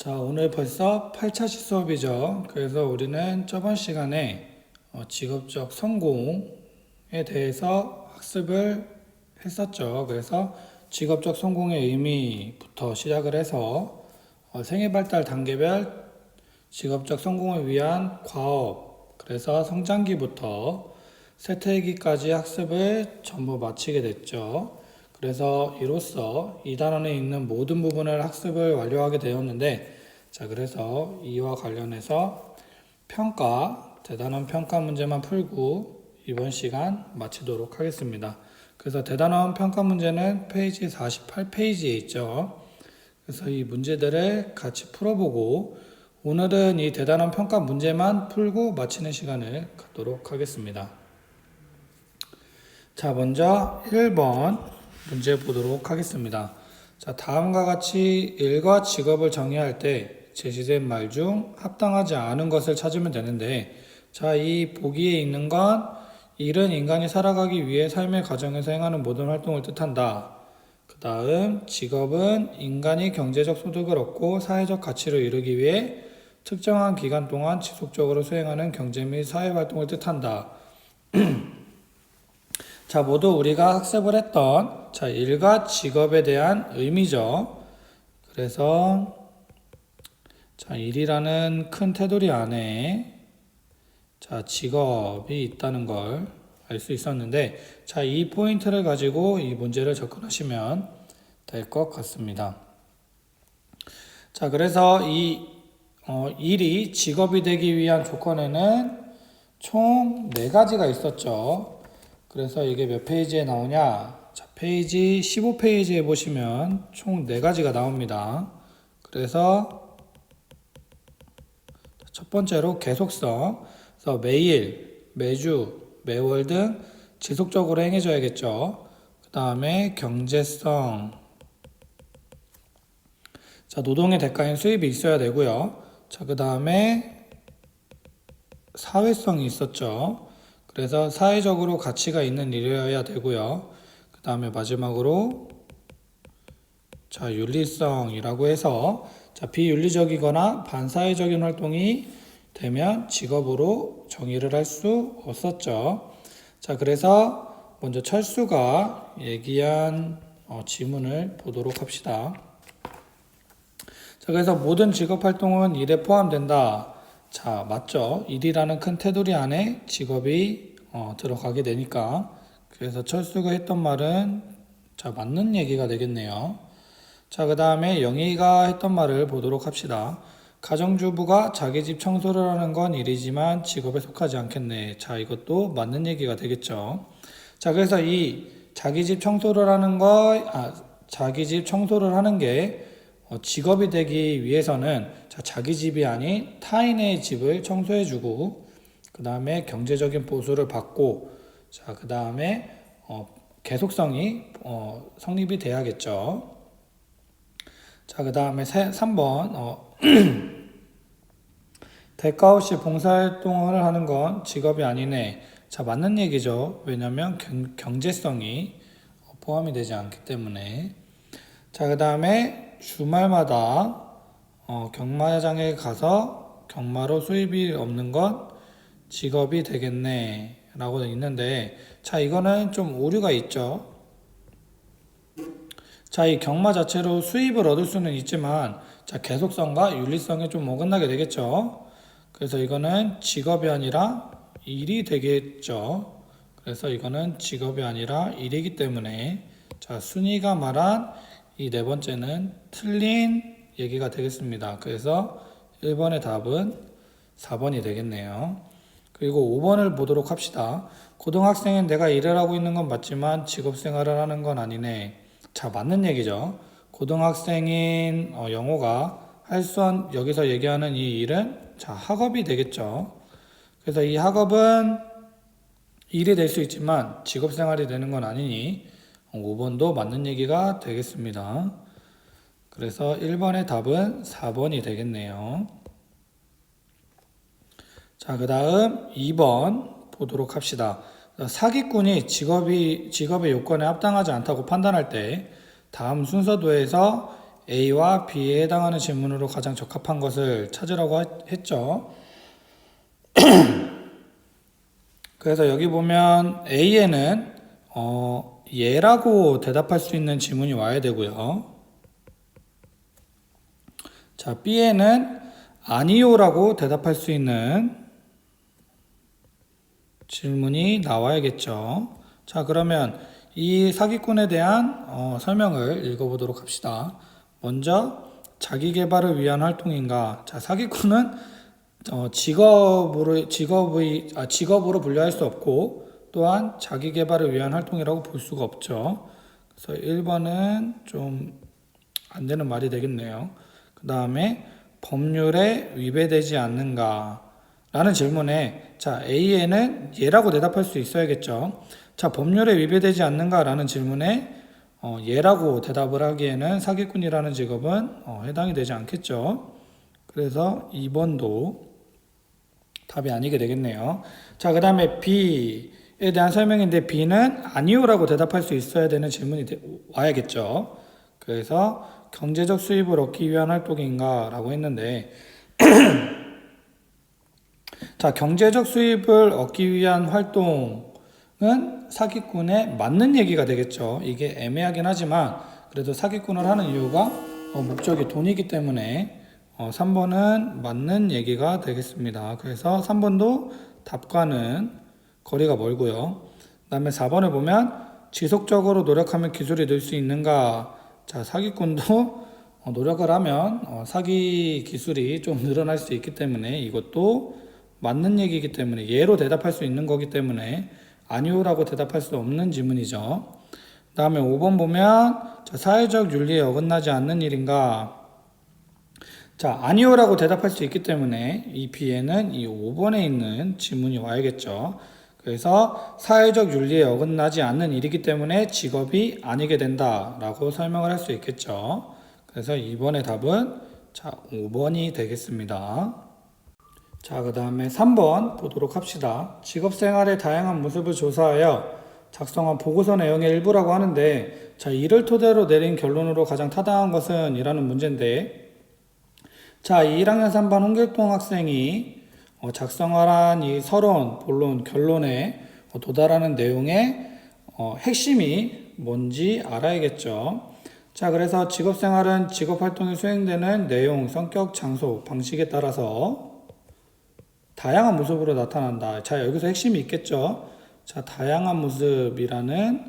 자, 오늘 벌써 8차시 수업이죠. 그래서 우리는 저번 시간에 직업적 성공에 대해서 학습을 했었죠. 그래서 직업적 성공의 의미부터 시작을 해서 생애 발달 단계별 직업적 성공을 위한 과업, 그래서 성장기부터 쇠퇴기까지 학습을 전부 마치게 됐죠. 그래서 이로써 이 단원에 있는 모든 부분을 학습을 완료하게 되었는데, 자, 그래서 이와 관련해서 대단원 평가 문제만 풀고 이번 시간 마치도록 하겠습니다. 그래서 대단원 평가 문제는 페이지 48페이지에 있죠. 그래서 이 문제들을 같이 풀어보고 오늘은 이 대단원 평가 문제만 풀고 마치는 시간을 갖도록 하겠습니다. 자, 먼저 1번 문제 보도록 하겠습니다. 자, 다음과 같이 일과 직업을 정의할 때 제시된 말 중 합당하지 않은 것을 찾으면 되는데, 자, 이 보기에 있는 건 일은 인간이 살아가기 위해 삶의 과정에서 행하는 모든 활동을 뜻한다. 그 다음 직업은 인간이 경제적 소득을 얻고 사회적 가치를 이루기 위해 특정한 기간 동안 지속적으로 수행하는 경제 및 사회 활동을 뜻한다. 자, 모두 우리가 학습을 했던 일과 직업에 대한 의미죠. 그래서 일이라는 큰 테두리 안에 직업이 있다는 걸 알 수 있었는데, 이 포인트를 가지고 이 문제를 접근하시면 될 것 같습니다. 자, 그래서 일이 직업이 되기 위한 조건에는 총 4가지가 있었죠. 그래서 이게 몇 페이지에 나오냐? 자, 페이지 15페이지에 보시면 총 4가지가 나옵니다. 그래서 첫 번째로 계속성. 그래서 매일, 매주, 매월 등 지속적으로 행해져야겠죠. 그 다음에 경제성. 자, 노동의 대가인 수입이 있어야 되고요. 자, 그 다음에 사회성이 있었죠. 그래서 사회적으로 가치가 있는 일이어야 되고요. 그 다음에 마지막으로 윤리성이라고 해서 비윤리적이거나 반사회적인 활동이 되면 직업으로 정의를 할 수 없었죠. 자, 그래서 먼저 철수가 얘기한 지문을 보도록 합시다. 자, 그래서 모든 직업 활동은 일에 포함된다. 자, 맞죠? 일이라는 큰 테두리 안에 직업이 들어가게 되니까. 그래서 철수가 했던 말은 맞는 얘기가 되겠네요. 자, 그 다음에 영희가 했던 말을 보도록 합시다. 가정주부가 자기 집 청소를 하는 건 일이지만 직업에 속하지 않겠네. 자, 이것도 맞는 얘기가 되겠죠. 자, 그래서 이 자기 집 청소를 하는 게 직업이 되기 위해서는 자기 집이 아닌 타인의 집을 청소해주고, 그 다음에 경제적인 보수를 받고, 자, 그 다음에 계속성이 성립이 돼야겠죠. 자, 그 다음에 3번 대가 없이 봉사활동을 하는 건 직업이 아니네. 자, 맞는 얘기죠. 왜냐하면 경제성이 포함이 되지 않기 때문에. 자, 그 다음에 주말마다 경마장에 가서 경마로 수입이 없는 건 직업이 되겠네 라고 있는데, 자, 이거는 좀 오류가 있죠. 자, 이 경마 자체로 수입을 얻을 수는 있지만 계속성과 윤리성에 좀 어긋나게 되겠죠. 그래서 이거는 직업이 아니라 일이 되겠죠. 그래서 이거는 직업이 아니라 일이기 때문에 순이가 말한 이 4번째는 틀린 얘기가 되겠습니다. 그래서 1번의 답은 4번이 되겠네요. 그리고 5번을 보도록 합시다. 고등학생인 내가 일을 하고 있는 건 맞지만 직업생활을 하는 건 아니네. 자, 맞는 얘기죠. 고등학생인 영호가 여기서 얘기하는 이 일은 학업이 되겠죠. 그래서 이 학업은 일이 될 수 있지만 직업생활이 되는 건 아니니 5번도 맞는 얘기가 되겠습니다. 그래서 1번의 답은 4번이 되겠네요. 자, 그 다음 2번 보도록 합시다. 사기꾼이 직업의 요건에 합당하지 않다고 판단할 때 다음 순서도에서 A와 B에 해당하는 질문으로 가장 적합한 것을 찾으라고 했죠. 그래서 여기 보면 A에는 예라고 대답할 수 있는 질문이 와야 되고요. 자, B에는 아니요라고 대답할 수 있는 질문이 나와야겠죠. 자, 그러면 이 사기꾼에 대한 설명을 읽어보도록 합시다. 먼저 자기 개발을 위한 활동인가? 자, 사기꾼은 직업으로 분류할 수 없고 또한 자기 개발을 위한 활동이라고 볼 수가 없죠. 그래서 1번은 좀 안 되는 말이 되겠네요. 그 다음에 법률에 위배되지 않는가? 라는 질문에 자, A에는 예라고 대답할 수 있어야겠죠. 자, 법률에 위배되지 않는가? 라는 질문에 예라고 대답을 하기에는 사기꾼이라는 직업은 해당이 되지 않겠죠. 그래서 2번도 답이 아니게 되겠네요. 자, 그 다음에 B에 대한 설명인데 B는 아니요라고 대답할 수 있어야 되는 질문이 와야겠죠. 그래서 경제적 수입을 얻기 위한 활동인가? 라고 했는데 자, 경제적 수입을 얻기 위한 활동은 사기꾼에 맞는 얘기가 되겠죠. 이게 애매하긴 하지만 그래도 사기꾼을 하는 이유가 목적이 돈이기 때문에 3번은 맞는 얘기가 되겠습니다. 그래서 3번도 답과는 거리가 멀고요. 그 다음에 4번을 보면 지속적으로 노력하면 기술이 늘 수 있는가? 자, 사기꾼도 노력을 하면 사기 기술이 좀 늘어날 수 있기 때문에 이것도 맞는 얘기이기 때문에 예로 대답할 수 있는 거기 때문에 아니오라고 대답할 수 없는 질문이죠. 그 다음에 5번 보면 자, 사회적 윤리에 어긋나지 않는 일인가? 자, 아니오라고 대답할 수 있기 때문에 이 B에는 이 5번에 있는 질문이 와야겠죠. 그래서 사회적 윤리에 어긋나지 않는 일이기 때문에 직업이 아니게 된다라고 설명을 할 수 있겠죠. 그래서 2번의 답은 자, 5번이 되겠습니다. 자, 그 다음에 3번 보도록 합시다. 직업생활의 다양한 모습을 조사하여 작성한 보고서 내용의 일부라고 하는데 자, 이를 토대로 내린 결론으로 가장 타당한 것은 이라는 문제인데 자, 1학년 3반 홍길동 학생이 작성한 이 서론, 본론, 결론에 도달하는 내용의 핵심이 뭔지 알아야겠죠. 자, 그래서 직업생활은 직업활동이 수행되는 내용, 성격, 장소, 방식에 따라서 다양한 모습으로 나타난다. 자, 여기서 핵심이 있겠죠. 자, 다양한 모습이라는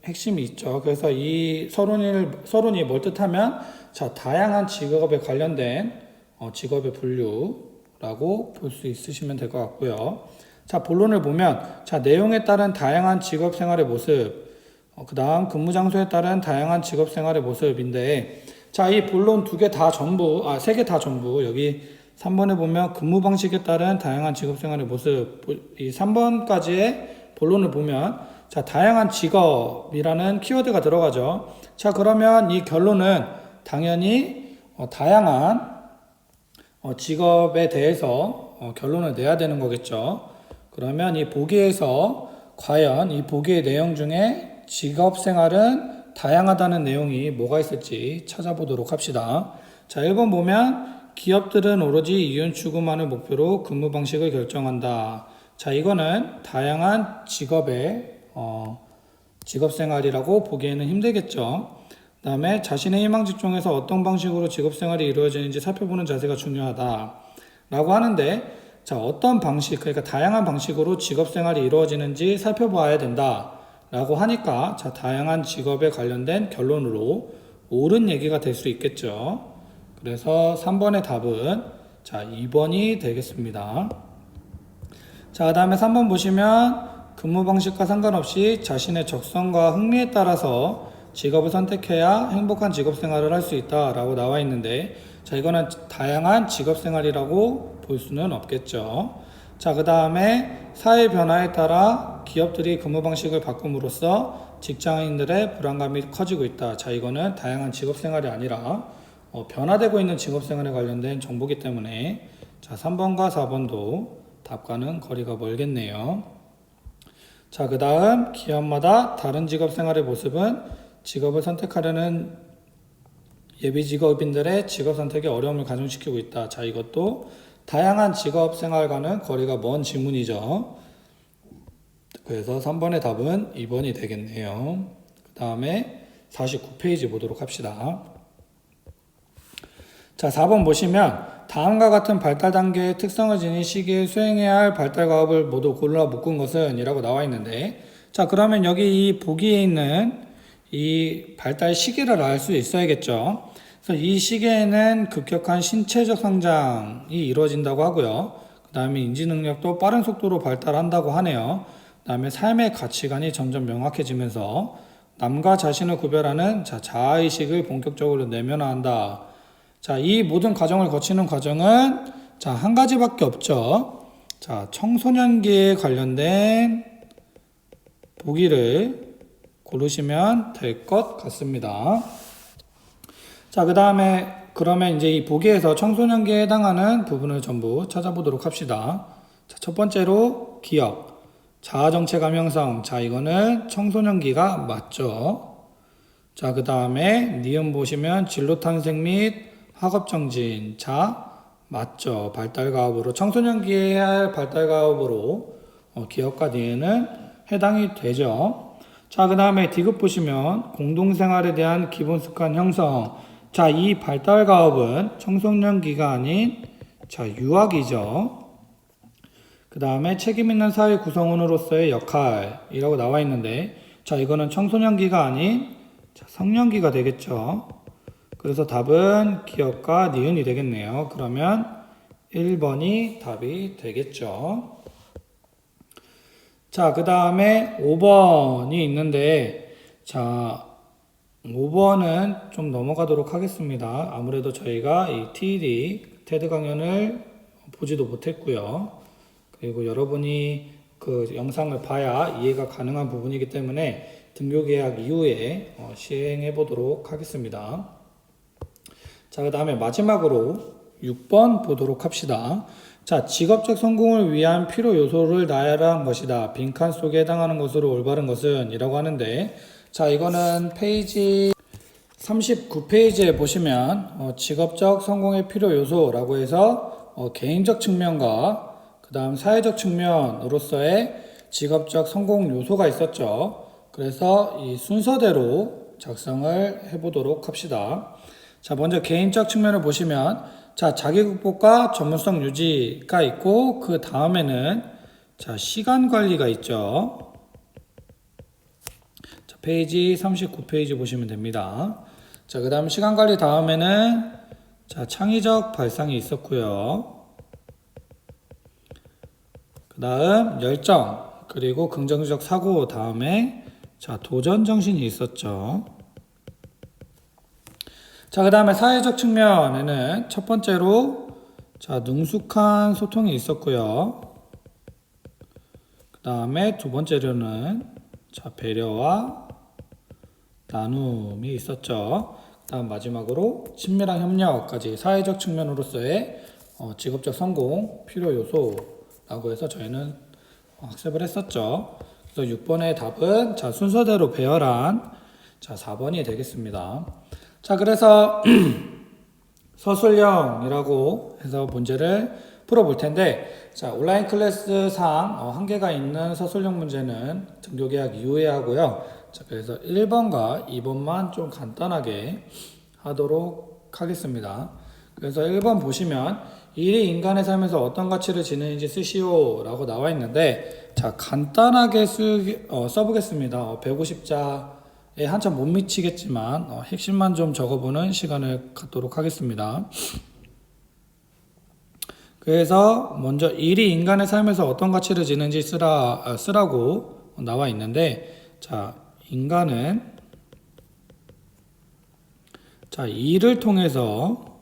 핵심이 있죠. 그래서 이 서론이 뭘 뜻하면 자, 다양한 직업에 관련된 직업의 분류라고 볼 수 있으시면 될 것 같고요. 자, 본론을 보면 자, 내용에 따른 다양한 직업 생활의 모습, 그 다음 근무 장소에 따른 다양한 직업 생활의 모습인데 자, 이 본론 세 개 다 전부 여기 3번에 보면 근무 방식에 따른 다양한 직업 생활의 모습, 이 3번까지의 본론을 보면 자, 다양한 직업이라는 키워드가 들어가죠. 자, 그러면 이 결론은 당연히 다양한 직업에 대해서 결론을 내야 되는 거겠죠. 그러면 이 보기에서 과연 이 보기의 내용 중에 직업 생활은 다양하다는 내용이 뭐가 있을지 찾아보도록 합시다. 자, 1번 보면 기업들은 오로지 이윤 추구만을 목표로 근무 방식을 결정한다. 자, 이거는 다양한 직업의 직업 생활이라고 보기에는 힘들겠죠. 그 다음에 자신의 희망 직종에서 어떤 방식으로 직업 생활이 이루어지는지 살펴보는 자세가 중요하다 라고 하는데 자, 어떤 방식, 그러니까 다양한 방식으로 직업 생활이 이루어지는지 살펴봐야 된다 라고 하니까 자, 다양한 직업에 관련된 결론으로 옳은 얘기가 될 수 있겠죠. 그래서 3번의 답은 자, 2번이 되겠습니다. 자, 그 다음에 3번 보시면 근무 방식과 상관없이 자신의 적성과 흥미에 따라서 직업을 선택해야 행복한 직업 생활을 할 수 있다 라고 나와 있는데 자, 이거는 다양한 직업 생활이라고 볼 수는 없겠죠. 자, 그 다음에 사회 변화에 따라 기업들이 근무 방식을 바꿈으로써 직장인들의 불안감이 커지고 있다. 자, 이거는 다양한 직업 생활이 아니라 변화되고 있는 직업 생활에 관련된 정보기 때문에 자, 3번과 4번도 답과는 거리가 멀겠네요. 자, 그 다음 기업마다 다른 직업 생활의 모습은 직업을 선택하려는 예비 직업인들의 직업 선택에 어려움을 가중시키고 있다. 자, 이것도 다양한 직업 생활과는 거리가 먼 질문이죠. 그래서 3번의 답은 2번이 되겠네요. 그 다음에 49페이지 보도록 합시다. 자, 4번 보시면 다음과 같은 발달 단계의 특성을 지닌 시기에 수행해야 할 발달 과업을 모두 골라 묶은 것은 이라고 나와 있는데, 자, 그러면 여기 이 보기에 있는 이 발달 시기를 알 수 있어야겠죠. 그래서 이 시기에는 급격한 신체적 성장이 이루어진다고 하고요. 그 다음에 인지 능력도 빠른 속도로 발달한다고 하네요. 그 다음에 삶의 가치관이 점점 명확해지면서 남과 자신을 구별하는 자아의식을 본격적으로 내면화한다. 자, 이 모든 과정을 거치는 과정은 자, 한 가지밖에 없죠. 자, 청소년기에 관련된 보기를 고르시면 될 것 같습니다. 자, 그 다음에 그러면 이제 이 보기에서 청소년기에 해당하는 부분을 전부 찾아보도록 합시다. 자, 첫 번째로 기억, 자아정체감 형성. 자, 이거는 청소년기가 맞죠. 자, 그 다음에 니은 보시면 진로 탄생 및 학업 정진. 자, 맞죠. 발달 과업으로 청소년기에 해야 할 발달 과업으로 기억과 니은은 해당이 되죠. 자, 그 다음에 D급 보시면 공동생활에 대한 기본 습관 형성. 자, 이 발달 과업은 청소년기가 아닌 자, 유아기죠. 그 다음에 책임 있는 사회 구성원으로서의 역할이라고 나와 있는데, 자, 이거는 청소년기가 아닌 자, 성년기가 되겠죠. 그래서 답은 기억과 니은이 되겠네요. 그러면 1번이 답이 되겠죠. 자, 그 다음에 5번이 있는데, 자, 5번은 좀 넘어가도록 하겠습니다. 아무래도 저희가 이 TED 강연을 보지도 못했고요. 그리고 여러분이 그 영상을 봐야 이해가 가능한 부분이기 때문에 등교 계약 이후에 시행해 보도록 하겠습니다. 자, 그 다음에 마지막으로 6번 보도록 합시다. 자, 직업적 성공을 위한 필요 요소를 나열한 것이다. 빈칸 속에 해당하는 것으로 올바른 것은 이라고 하는데, 자, 이거는 페이지 39페이지에 보시면 직업적 성공의 필요 요소라고 해서 개인적 측면과 그 다음 사회적 측면으로서의 직업적 성공 요소가 있었죠. 그래서 이 순서대로 작성을 해보도록 합시다. 자, 먼저 개인적 측면을 보시면 자, 자기 극복과 전문성 유지가 있고 그 다음에는 자, 시간 관리가 있죠. 자, 페이지 39페이지 보시면 됩니다. 자, 그 다음 시간 관리 다음에는 자, 창의적 발상이 있었고요. 그 다음 열정, 그리고 긍정적 사고 다음에 자, 도전 정신이 있었죠. 자, 그 다음에 사회적 측면에는 첫 번째로 자, 능숙한 소통이 있었고요. 그 다음에 두 번째로는 자, 배려와 나눔이 있었죠. 그 다음 마지막으로 친밀한 협력까지 사회적 측면으로서의 직업적 성공 필요 요소라고 해서 저희는 학습을 했었죠. 그래서 6번의 답은 자, 순서대로 배열한 자, 4번이 되겠습니다. 자, 그래서 서술형이라고 해서 문제를 풀어볼 텐데, 자, 온라인 클래스상 한계가 있는 서술형 문제는 등교 계약 이후에 하고요. 자, 그래서 1번과 2번만 좀 간단하게 하도록 하겠습니다. 그래서 1번 보시면 일이 인간의 삶에서 어떤 가치를 지니는지 쓰시오 라고 나와 있는데, 자, 간단하게 써보겠습니다. 150자에 한참 못 미치겠지만 핵심만 좀 적어보는 시간을 갖도록 하겠습니다. 그래서 먼저 일이 인간의 삶에서 어떤 가치를 지는지 쓰라고 나와 있는데, 자, 인간은 자, 일을 통해서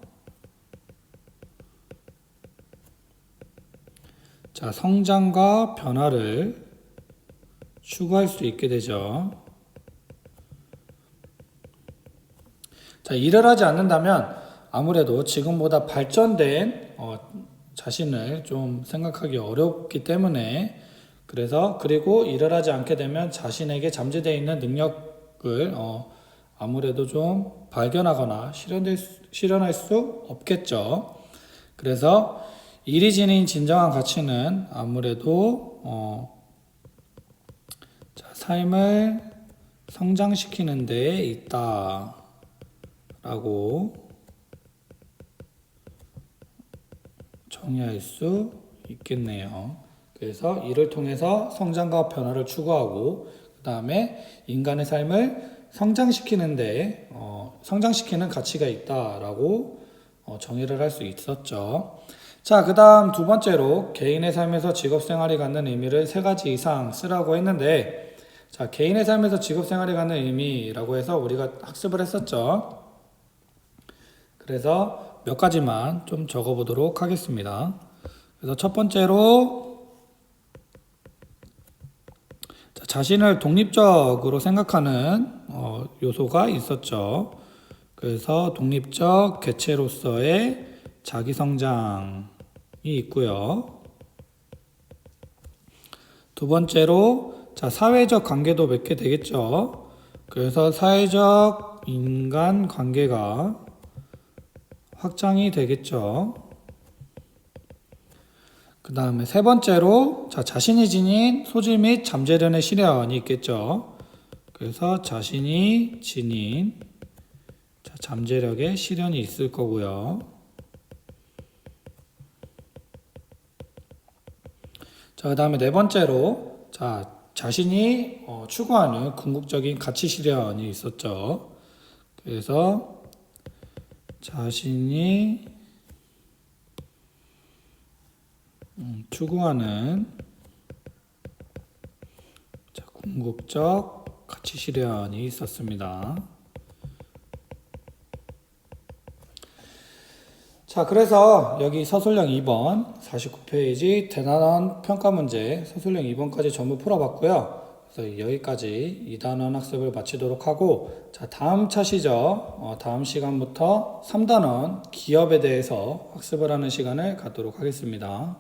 자, 성장과 변화를 추구할 수 있게 되죠. 자, 일을 하지 않는다면 아무래도 지금보다 발전된 자신을 좀 생각하기 어렵기 때문에, 그래서 그리고 일을 하지 않게 되면 자신에게 잠재되어 있는 능력을 아무래도 좀 발견하거나 실현할 수 없겠죠. 그래서 일이 지닌 진정한 가치는 아무래도 삶을 성장시키는 데 있다라고 정의할 수 있겠네요. 그래서 이를 통해서 성장과 변화를 추구하고 그 다음에 인간의 삶을 성장시키는 가치가 있다라고 정의를 할 수 있었죠. 자, 그 다음 두 번째로 개인의 삶에서 직업생활이 갖는 의미를 세 가지 이상 쓰라고 했는데, 자, 개인의 삶에서 직업생활이 갖는 의미라고 해서 우리가 학습을 했었죠. 그래서 몇 가지만 좀 적어보도록 하겠습니다. 그래서 첫 번째로 자신을 독립적으로 생각하는 요소가 있었죠. 그래서 독립적 개체로서의 자기 성장이 있고요. 두 번째로 사회적 관계도 맺게 되겠죠. 그래서 사회적 인간 관계가 확장이 되겠죠. 그 다음에 세 번째로 자신이 지닌 소질 및 잠재력의 실현이 있겠죠. 그래서 자신이 지닌 잠재력의 실현이 있을 거고요. 그 다음에 네 번째로 자신이 추구하는 궁극적인 가치 실현이 있었죠. 그래서 자신이 추구하는 궁극적 가치 실현이 있었습니다. 자, 그래서 여기 서술형 2번 49페이지 대단원 평가 문제 서술형 2번까지 전부 풀어봤고요. 그래서 여기까지 2단원 학습을 마치도록 하고, 다음 차시죠. 다음 시간부터 3단원 기업에 대해서 학습을 하는 시간을 갖도록 하겠습니다.